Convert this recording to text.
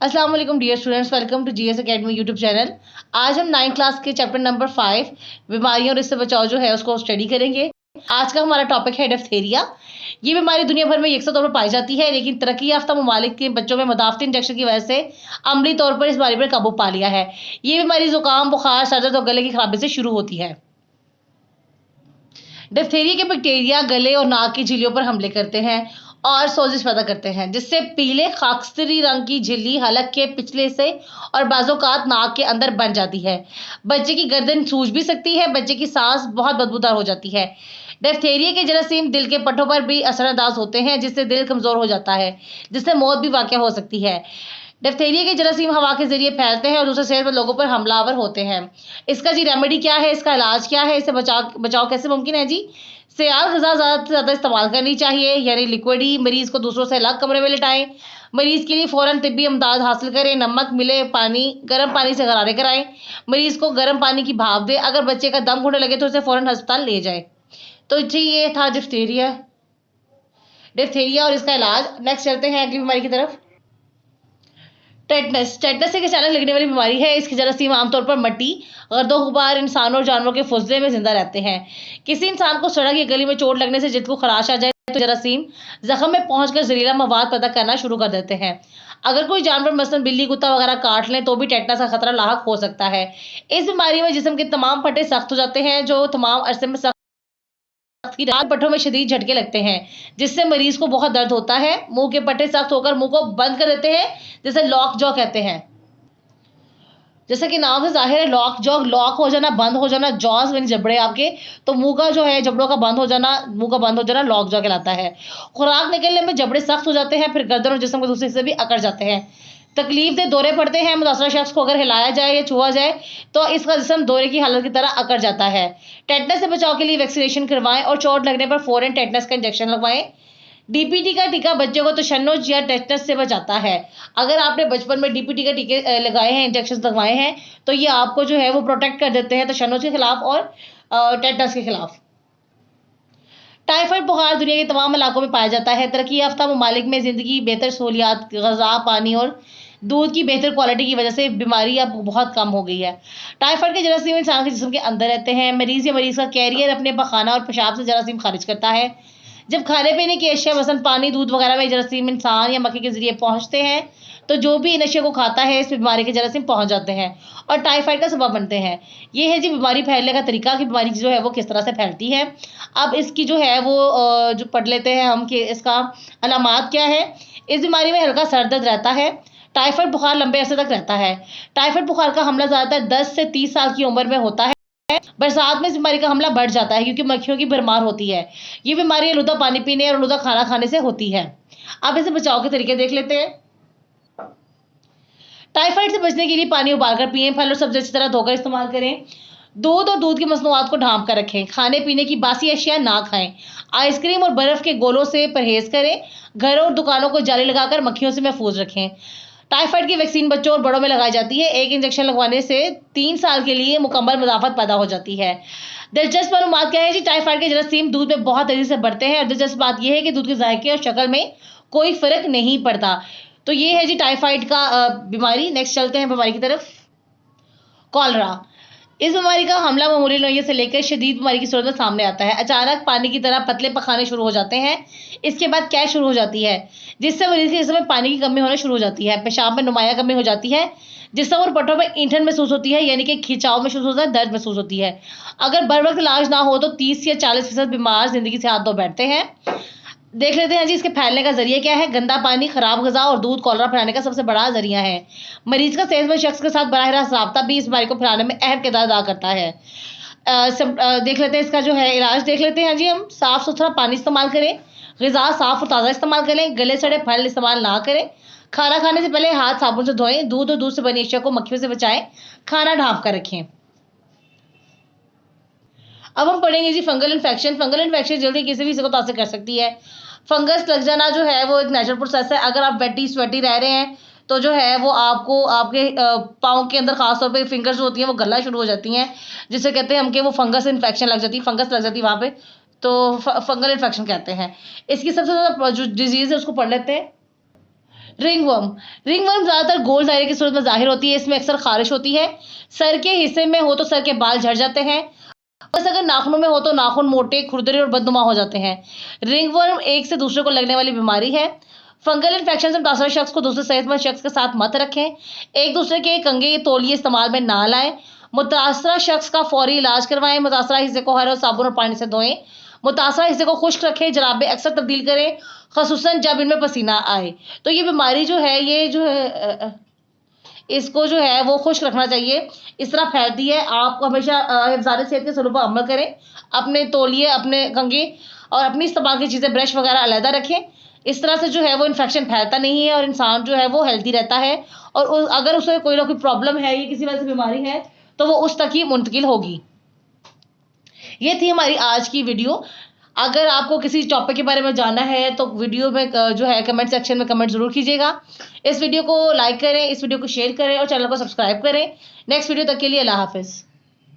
अस्सलाम वालेकुम dear students, welcome to GS academy YouTube channel. आज हम 9th क्लास के चैप्टर नंबर 5 बीमारियों और इससे बचाव जो है उसको स्टडी करेंगे। आज का हमारा टॉपिक है डिप्थीरिया। ये बीमारी दुनिया भर में यकसा तौर पर पाई जाती है, लेकिन तरक्की याफ्ता ममालिक के बच्चों में मदाफ़ती इंजेक्शन की वजह से अमली तौर पर इस बीमारी पर काबू पा लिया है। ये बीमारी जुकाम, बुखार, सर दर्द और गले की खराबी से शुरू होती है। डिप्थीरिया के बैक्टीरिया गले और नाक की झिल्लियों पर हमले करते हैं और सोजिश पैदा करते हैं, जिससे पीले खाकस्तरी रंग की झिल्ली हलक के पिछले से और बाज़ोकात नाक के अंदर बन जाती है। बच्चे की गर्दन सूज भी सकती है। बच्चे की सांस बहुत बदबूदार हो जाती है। डिप्थीरिया के जरासीम दिल के पट्टों पर भी असरअंदाज होते हैं, जिससे दिल कमज़ोर हो जाता है, जिससे मौत भी वाक़या हो सकती है। डिप्थीरिया के जरासीम हवा के जरिए फैलते हैं और दूसरे सेहतमंद लोगों पर हमलावर होते हैं। इसका जी रेमेडी क्या है, इसका इलाज क्या है, इससे बचाव कैसे मुमकिन है जी? सयाल ग़िज़ा ज़्यादा से ज़्यादा इस्तेमाल करनी चाहिए, यानी लिक्विड ही। मरीज़ को दूसरों से अलग कमरे में लिटाएं। मरीज़ के लिए फ़ौरन तिब्बी इमदाद हासिल करें। नमक मिले पानी, गर्म पानी से गरारे कराएं। मरीज़ को गर्म पानी की भाप दें। अगर बच्चे का दम घुटने लगे तो उसे फ़ौरन अस्पताल ले जाएं। तो जी ये था डिप्थीरिया और इसका इलाज। नेक्स्ट चलते हैं अगली बीमारी की तरफ। टेटनस एक अचानक लगने वाली बीमारी है। इसके जरासीम आमतौर पर मट्टी, गर्दो गुबार, इंसानों और जानवरों के फुजले में जिंदा रहते हैं। किसी इंसान को सड़क या गली में चोट लगने से जिल्द को खराश आ जाए तो जरासीम जख्म में पहुंचकर जहरीला मवाद पैदा करना शुरू कर देते हैं। अगर कोई जानवर मसलन बिल्ली, कुत्ता वगैरह काट लें तो भी टेटनस का खतरा लाहक हो सकता है। इस बीमारी में जिस्म के तमाम पट्टे सख्त हो जाते हैं, जो तमाम अरसे में पट्टों में शदीद झटके लगते हैं, जिससे मरीज को बहुत दर्द होता है। मुंह के पट्टे सख्त होकर मुंह को बंद कर देते हैं, जिसे लॉक जॉ कहते हैं। जैसा कि नाम से जाहिर है, लॉक जॉ, लॉक हो जाना, बंद हो जाना, जॉज यानी जबड़े आपके, तो मुंह का जो है जबड़ों का बंद हो जाना, मुंह का बंद हो जाना लॉक जॉ कहलाता है। खुराक निकलने में जबड़े सख्त हो जाते हैं, फिर गर्दन और जिस्म के दूसरे हिस्से भी अकड़ जाते हैं। तकलीफ दे दौरे पड़ते हैं। मुतासरा शख्स को अगर हिलाया जाए या छुआ जाए तो इसका जिस्म दौरे की हालत की तरह अकड़ जाता है। टेटनस से बचाव के लिए वैक्सीनेशन करवाएं और चोट लगने पर फौरन टेटनस का इंजेक्शन लगवाएं। डीपीटी का टीका बच्चे को तशन्नुज या टेटनस से बचाता है। अगर आपने बचपन में डीपीटी का टीके लगाए हैं, इंजेक्शन लगवाए हैं, तो ये आपको जो है वो प्रोटेक्ट कर देते हैं तशन्नुज के खिलाफ और टेटनस के खिलाफ। टाइफाइड बुखार दुनिया के तमाम इलाकों में पाया जाता है। तरक्की याफ्ता ममालिक में ज़िंदगी, बेहतर सहूलियात, ग़िज़ा, पानी और दूध की बेहतर क्वालिटी की वजह से बीमारी अब बहुत कम हो गई है। टाइफाइड के जरासीम इंसान के जिस्म के अंदर रहते हैं। मरीज़ या मरीज़ का कैरियर अपने पखाना और पेशाब से जरासीम खारिज करता है। जब खाने पीने की अशिया मसलन पानी, दूध वगैरह में जरासीम इंसान या मक्खी के जरिए पहुंचते हैं, तो जो भी इन अशिया को खाता है इस बीमारी के जरासीम पहुंच जाते हैं और टाइफाइड का सबब बनते हैं। ये है जी बीमारी फैलने का तरीका कि बीमारी जो है वो किस तरह से फैलती है। अब इसकी जो है वो जो पढ़ लेते हैं हम कि इसका अलामात क्या है। इस बीमारी में हल्का सर दर्द रहता है। टाइफाइड बुखार लंबे अरसे तक रहता है। टाइफाइड बुखार का हमला ज़्यादातर 10 से 30 साल की उम्र में होता है। बरसात में इस बीमारी का हमला बढ़ जाता है क्योंकि मक्खियों की भरमार होती है। ये बीमारी आलूदा पानी पीने और आलूदा खाना खाने से होती है। अब इसे बचाव के तरीके देख लेते हैं। टाइफाइड से बचने के लिए पानी उबालकर पिएं। फल और सब्जी अच्छी तरह धोकर इस्तेमाल करें। दूध और दूध की मसनूआत को ढांप कर रखें। खाने पीने की बासी अशिया ना खाएं। आइसक्रीम और बर्फ के गोलों से परहेज करें। घरों और दुकानों को जाली लगाकर मक्खियों से महफूज रखें। टाइफाइड की वैक्सीन बच्चों और बड़ों में लगाई जाती है। एक इंजेक्शन लगवाने से 3 साल के लिए मुकम्मल मुदाफ़त पैदा हो जाती है। दिलचस्प मालूमात क्या है जी? टाइफाइड के जरासीम दूध में बहुत तेजी से बढ़ते हैं और दिलचस्प बात यह है कि दूध के जायके और शक्ल में कोई फ़र्क नहीं पड़ता। तो ये है जी टाइफाइड का बीमारी। नेक्स्ट चलते हैं बीमारी की तरफ। कॉलरा। इस बीमारी का हमला मामूली नोयत से लेकर शदीद बीमारी की सूरत में सामने आता है। अचानक पानी की तरह पतले पखाने शुरू हो जाते हैं। इसके बाद कैश शुरू हो जाती है, जिससे मरीज के जिस्म में पानी की कमी होना शुरू हो जाती है। पेशाब में नुमाया कमी हो जाती है। जिस्म और पट्टों में ईंठन महसूस होती है, यानी कि खिंचाव महसूस होता है, दर्द महसूस होती है। अगर बर वक्त इलाज ना हो तो 30 या 40% बीमार जिंदगी से हाथ धो बैठते हैं। देख लेते हैं जी इसके फैलने का जरिया क्या है। गंदा पानी, खराब ग़िज़ा और दूध कॉलरा फैलाने का सबसे बड़ा जरिया है। मरीज का सेहतमंद शख्स के साथ बराह रास्त राब्ता भी इस बीमारी को फैलाने में अहम किरदार अदा करता है। देख लेते हैं इसका जो है इलाज देख लेते हैं जी हम। साफ़ सुथरा पानी इस्तेमाल करें। ग़िज़ा साफ़ और ताज़ा इस्तेमाल करें। गले सड़े फल इस्तेमाल ना करें। खाना खाने से पहले हाथ साबुन से धोएं। दूध और दूध से बनी अशिया को मक्खियों से बचाएं। खाना ढांप कर रखें। अब हम पढ़ेंगे जी फंगल इन्फेक्शन। फंगल इन्फेक्शन जल्दी किसी भी को मुतासिर कर सकती है। फंगस लग जाना जो है वो एक नेचुरल प्रोसेस है। अगर आप वेटी स्वेटी रह रहे हैं तो जो है वो आपको आपके पाँव के अंदर खास तौर पे फिंगर्स जो होती हैं वो गलना शुरू हो जाती हैं, जिसे कहते हैं हम कि वो फंगस इन्फेक्शन लग जाती है, फंगस लग जाती है वहाँ पे, तो फंगल इन्फेक्शन कहते हैं। इसकी सबसे ज़्यादा जो डिजीज़ है उसको पढ़ लेते हैं। रिंगवर्म ज़्यादातर गोल दायरे की सूरत में ज़ाहिर होती है। इसमें अक्सर खारिश होती है। सर के हिस्से में हो तो सर के बाल झड़ जाते हैं। बस अगर नाखूनों में हो तो नाखून मोटे, खुरदरे और बदनुमा हो जाते हैं। रिंगवर्म एक से दूसरे को लगने वाली बीमारी है। फंगल इन्फेक्शन से मुतासर शख्स को दूसरे सेहतमंद शख्स के साथ मत रखें। एक दूसरे के कंघे तौलिए इस्तेमाल में ना लाएं। मुतासरा शख्स का फौरी इलाज करवाएं। मुतासरा हिस्से को हर रोज साबुन और पानी से धोएं। मुतासरा हिस्से को खुश्क रखें। जराबें अक्सर तब्दील करें, खसूसन जब इनमें पसीना आए। तो ये बीमारी जो है, ये जो है इसको जो है वो खुश्क रखना चाहिए। इस तरह फैलती है। आप हमेशा हिफ़्ज़ान सेहत के असूलों पर अमल करें। अपने तौलिए, अपने कंघे और अपनी इस्तेमाल की चीज़ें, ब्रश वगैरह अलहदा रखें। इस तरह से जो है वो इन्फेक्शन फैलता नहीं है और इंसान जो है वो हेल्दी रहता है। और अगर उसे कोई ना कोई प्रॉब्लम है, ये किसी वजह से बीमारी है, तो वो उस तक ही मुंतकिल होगी। ये थी हमारी आज की वीडियो। अगर आपको किसी टॉपिक के बारे में जानना है तो वीडियो में जो है कमेंट सेक्शन में कमेंट ज़रूर कीजिएगा। इस वीडियो को लाइक करें, इस वीडियो को शेयर करें और चैनल को सब्सक्राइब करें। नेक्स्ट वीडियो तक के लिए अल्लाह हाफ़िज़।